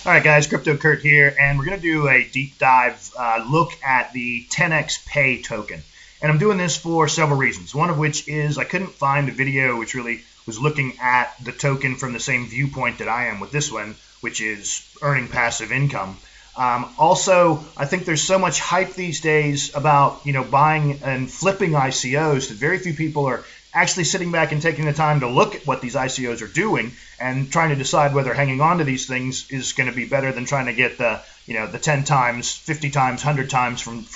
All right, guys, Crypto Kurt here, and we're going to do a deep dive look at the TenX Pay token. And I'm doing this for several reasons, one of which is I couldn't find a video which really was looking at the token from the same viewpoint that I am with this one, which is earning passive income. Also, I think there's so much hype these days about buying and flipping ICOs that very few people are actually sitting back and taking the time to look at what these ICOs are doing and trying to decide whether hanging on to these things is going to be better than trying to get the the 10 times, 50 times, 100 times from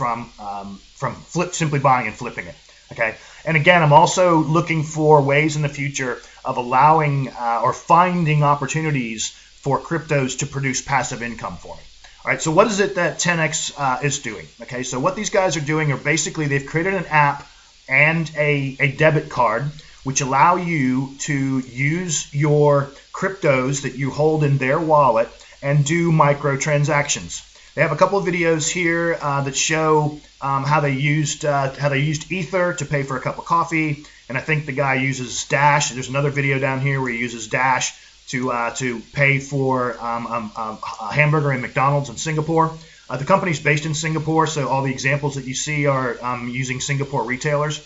simply buying and flipping it. Okay, and again, I'm also looking for ways in the future of allowing or finding opportunities for cryptos to produce passive income for me. All right, so what is it that TenX is doing? Okay, so what these guys are doing are basically they've created an app and a debit card which allow you to use your cryptos that you hold in their wallet and do microtransactions. They have a couple of videos here that show how they used Ether to pay for a cup of coffee, and I think the guy uses Dash. There's another video down here where he uses Dash to pay for a hamburger in McDonald's in Singapore. The company's based in Singapore, so all the examples that you see are using Singapore retailers.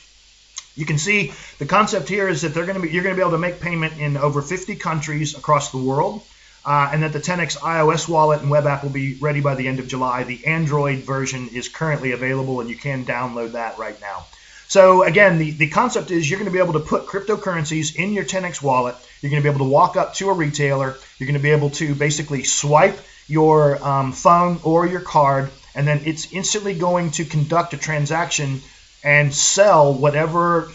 You can see the concept here is that you're going to be able to make payment in over 50 countries across the world, and that the TenX iOS wallet and web app will be ready by the end of July. The Android version is currently available, and you can download that right now. So again, the concept is you're going to be able to put cryptocurrencies in your TenX wallet. You're going to be able to walk up to a retailer. You're going to be able to basically swipe your phone or your card, and then it's instantly going to conduct a transaction and sell whatever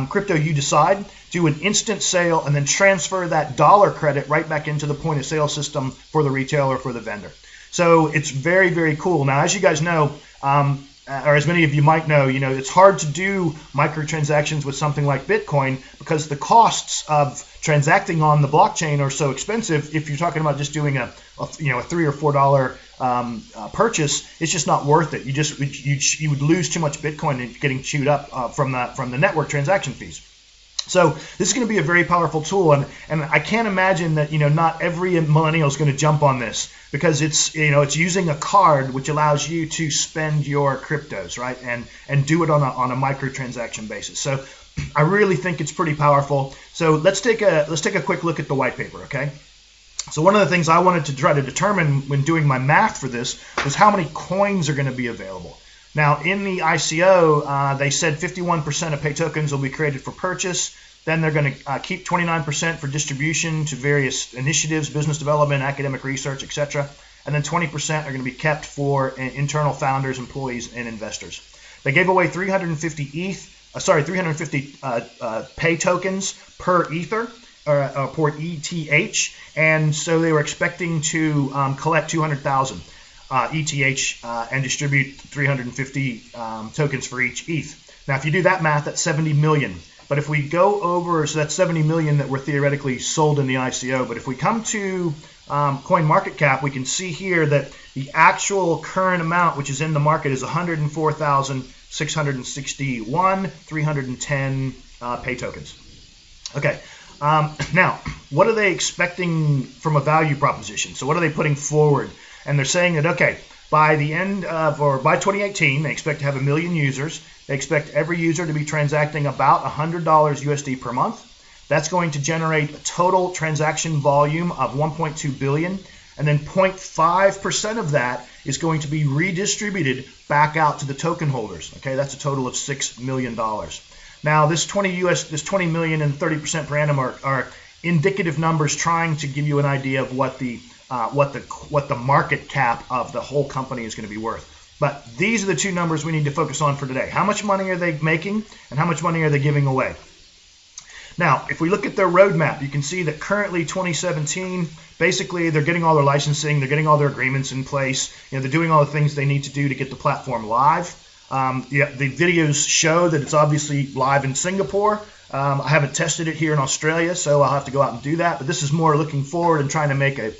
crypto you decide, do an instant sale, and then transfer that dollar credit right back into the point of sale system for the retailer, for the vendor. So it's very, very cool. Now, as you guys know, or as many of you might know, it's hard to do microtransactions with something like Bitcoin because the costs of transacting on the blockchain are so expensive. If you're talking about just doing a $3 or $4 purchase, it's just not worth it. You would lose too much Bitcoin and getting chewed up from the network transaction fees. So this is going to be a very powerful tool, and I can't imagine that not every millennial is going to jump on this because it's using a card which allows you to spend your cryptos, right, and do it on a microtransaction basis. So I really think it's pretty powerful. So let's take a quick look at the white paper, okay? So one of the things I wanted to try to determine when doing my math for this was how many coins are going to be available. Now, in the ICO, they said 51% of pay tokens will be created for purchase. Then they're going to keep 29% for distribution to various initiatives, business development, academic research, etc. And then 20% are going to be kept for internal founders, employees, and investors. They gave away 350 pay tokens per Ether, or per ETH, and so they were expecting to collect 200,000. ETH and distribute 350 tokens for each ETH. Now, if you do that math, that's 70 million. But if we go over, so that's 70 million that were theoretically sold in the ICO. But if we come to CoinMarketCap, we can see here that the actual current amount which is in the market is 104,661 310 pay tokens. Okay. Now, what are they expecting from a value proposition? So what are they putting forward? And they're saying that, okay, by the end of, or by 2018, they expect to have 1 million users. They expect every user to be transacting about $100 USD per month. That's going to generate a total transaction volume of 1.2 billion. And then 0.5% of that is going to be redistributed back out to the token holders. Okay, that's a total of $6 million. Now, this 20 million and 30% per annum are indicative numbers trying to give you an idea of what the market cap of the whole company is going to be worth. But these are the two numbers we need to focus on for today. How much money are they making and how much money are they giving away? Now, if we look at their roadmap, you can see that currently 2017, basically they're getting all their licensing, they're getting all their agreements in place, they're doing all the things they need to do to get the platform live. The videos show that it's obviously live in Singapore. I haven't tested it here in Australia, so I'll have to go out and do that. But this is more looking forward and trying to make a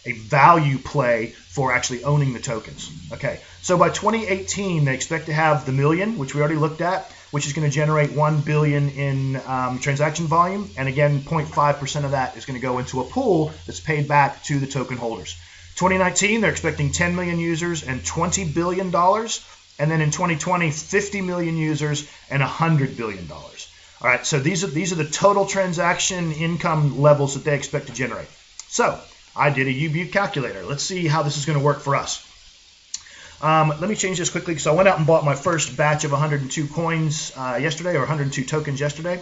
value play for actually owning the tokens. Okay, so by 2018, they expect to have the million, which we already looked at. which is going to generate 1 billion in transaction volume. And again, 0.5% of that is going to go into a pool that's paid back to the token holders. 2019, they're expecting 10 million users and $20 billion. And then in 2020, 50 million users and $100 billion. All right, so these are the total transaction income levels that they expect to generate. So I did a UB calculator. Let's see how this is going to work for us. Let me change this quickly because I went out and bought my first batch of 102 coins yesterday, or 102 tokens yesterday.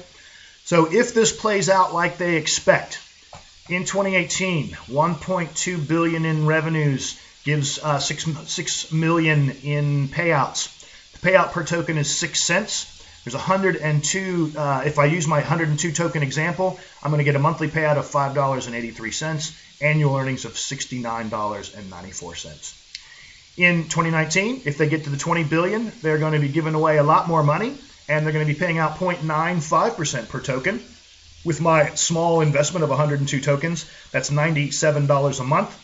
So if this plays out like they expect, in 2018, 1.2 billion in revenues gives 6 million in payouts. The payout per token is 6 cents. There's 102. If I use my 102 token example, I'm going to get a monthly payout of $5.83, annual earnings of $69.94. In 2019, if they get to the 20 billion, they're going to be giving away a lot more money, and they're going to be paying out 0.95% per token. With my small investment of 102 tokens, that's $97 a month,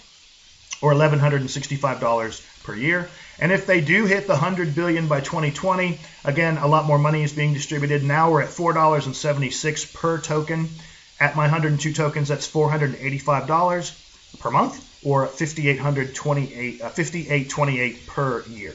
or $1,165 per year. And if they do hit the 100 billion by 2020, again, a lot more money is being distributed. Now we're at $4.76 per token. At my 102 tokens, that's $485 per month, or $5,828 per year.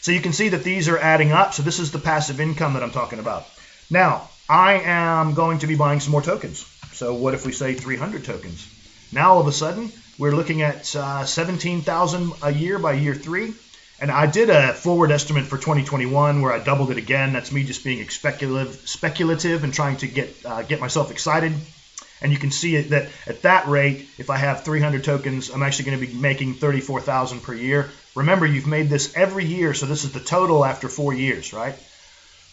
So you can see that these are adding up. So this is the passive income that I'm talking about. Now, I am going to be buying some more tokens. So what if we say 300 tokens? Now all of a sudden, we're looking at 17,000 a year by year 3. And I did a forward estimate for 2021 where I doubled it again. That's me just being speculative and trying to get myself excited. And you can see it that at that rate, if I have 300 tokens, I'm actually going to be making 34,000 per year. Remember, you've made this every year, so this is the total after 4 years, right?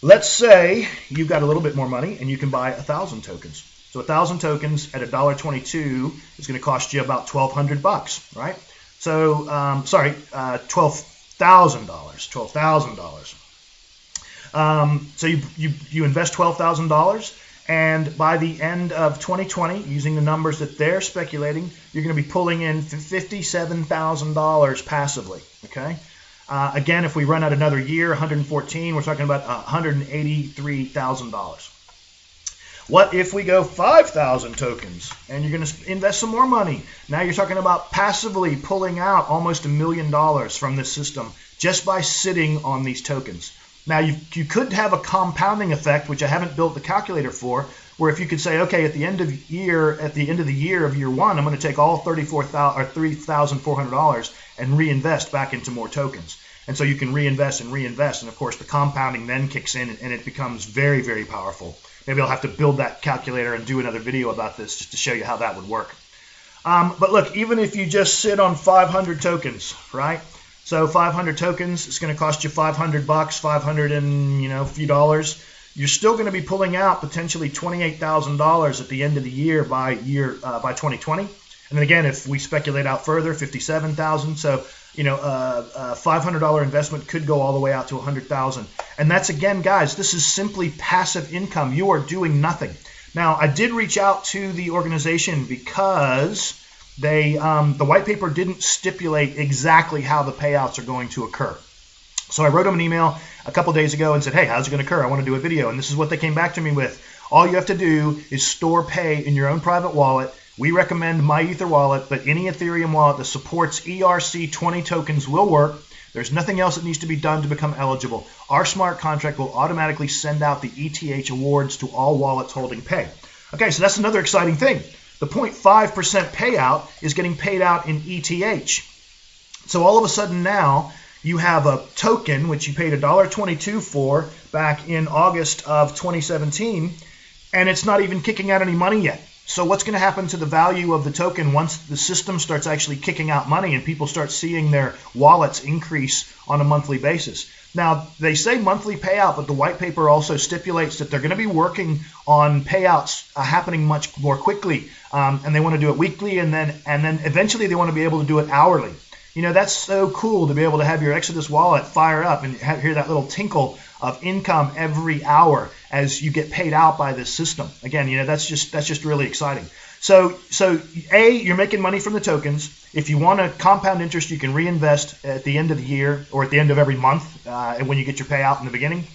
Let's say you've got a little bit more money and you can buy 1,000 tokens. So 1,000 tokens at $1.22 is going to cost you about $1,200, right? So, $12,000. So you invest $12,000. And by the end of 2020, using the numbers that they're speculating, you're going to be pulling in $57,000 passively, okay? Again, if we run out another year, 114, we're talking about $183,000. What if we go 5,000 tokens and you're going to invest some more money? Now you're talking about passively pulling out almost $1 million from this system just by sitting on these tokens. Now, you could have a compounding effect, which I haven't built the calculator for, where if you could say, okay, at the end of the year of year 1, I'm going to take all $3,400 and reinvest back into more tokens. And so you can reinvest and reinvest. And of course, the compounding then kicks in and it becomes very, very powerful. Maybe I'll have to build that calculator and do another video about this just to show you how that would work. But look, even if you just sit on 500 tokens, right? So 500 tokens, it's going to cost you $500, 500 and a few dollars. You're still going to be pulling out potentially $28,000 at the end of the year by 2020. And then again, if we speculate out further, $57,000. So a $500 investment could go all the way out to $100,000. And that's, again, guys, this is simply passive income. You are doing nothing. Now, I did reach out to the organization because the white paper didn't stipulate exactly how the payouts are going to occur. So I wrote them an email a couple days ago and said, hey, how's it going to occur? I want to do a video. And this is what they came back to me with. All you have to do is store pay in your own private wallet. We recommend MyEtherWallet, but any Ethereum wallet that supports ERC20 tokens will work. There's nothing else that needs to be done to become eligible. Our smart contract will automatically send out the ETH awards to all wallets holding pay. Okay, so that's another exciting thing. The 0.5% payout is getting paid out in ETH. So all of a sudden now, you have a token which you paid $1.22 for back in August of 2017, and it's not even kicking out any money yet. So what's going to happen to the value of the token once the system starts actually kicking out money and people start seeing their wallets increase on a monthly basis? Now, they say monthly payout, but the white paper also stipulates that they're going to be working on payouts happening much more quickly, and they want to do it weekly, and then eventually they want to be able to do it hourly. That's so cool to be able to have your Exodus wallet fire up and hear that little tinkle of income every hour as you get paid out by this system. Again, that's just really exciting. So you're making money from the tokens. If you want to compound interest, you can reinvest at the end of the year or at the end of every month when you get your payout in the beginning.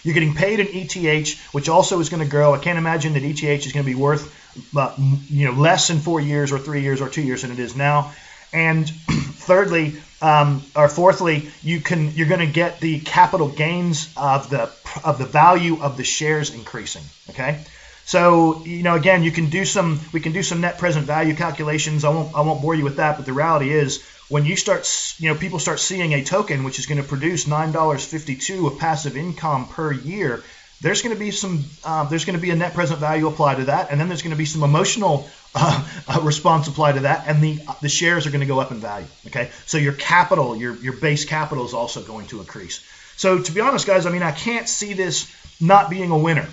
You're getting paid in ETH, which also is going to grow. I can't imagine that ETH is going to be worth less in 4 years or 3 years or 2 years than it is now. And thirdly, or fourthly, you're going to get the capital gains of the value of the shares increasing. Okay, so again, we can do some net present value calculations. I won't bore you with that, but the reality is, when you start, people start seeing a token which is going to produce $9.52 of passive income per year, there's going to be a net present value applied to that, and then there's going to be some emotional response applied to that, and the shares are going to go up in value. Okay, so your capital, your base capital, is also going to increase. So to be honest, guys, I can't see this not being a winner.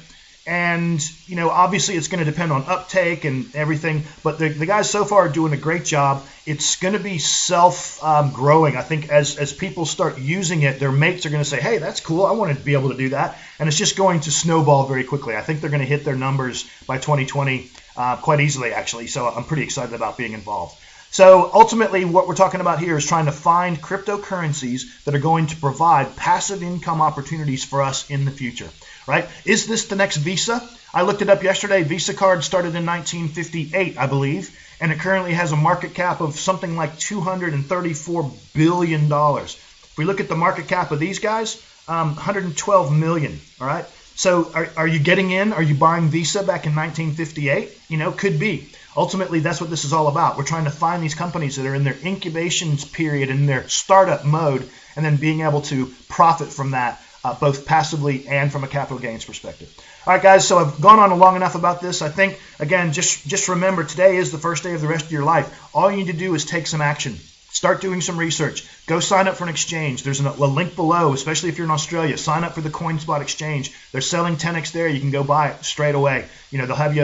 And obviously it's going to depend on uptake and everything, but the guys so far are doing a great job. It's going to be self-growing. I think as people start using it, their mates are going to say, hey, that's cool, I want to be able to do that. And it's just going to snowball very quickly. I think they're going to hit their numbers by 2020 quite easily, actually. So I'm pretty excited about being involved. So ultimately, what we're talking about here is trying to find cryptocurrencies that are going to provide passive income opportunities for us in the future, right? Is this the next Visa? I looked it up yesterday. Visa card started in 1958, I believe, and it currently has a market cap of something like $234 billion. If we look at the market cap of these guys, 112 million, all right? So are you getting in? Are you buying Visa back in 1958? Could be. Ultimately, that's what this is all about. We're trying to find these companies that are in their incubation period, in their startup mode, and then being able to profit from that, both passively and from a capital gains perspective. All right, guys, so I've gone on long enough about this. I think, again, just remember, today is the first day of the rest of your life. All you need to do is take some action. Start doing some research. Go sign up for an exchange. There's a link below, especially if you're in Australia. Sign up for the CoinSpot exchange. They're selling TenX there. You can go buy it straight away. They'll have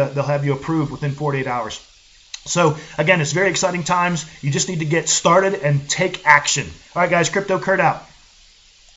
you approved within 48 hours. So again, it's very exciting times. You just need to get started and take action. All right, guys, Crypto Kurt out.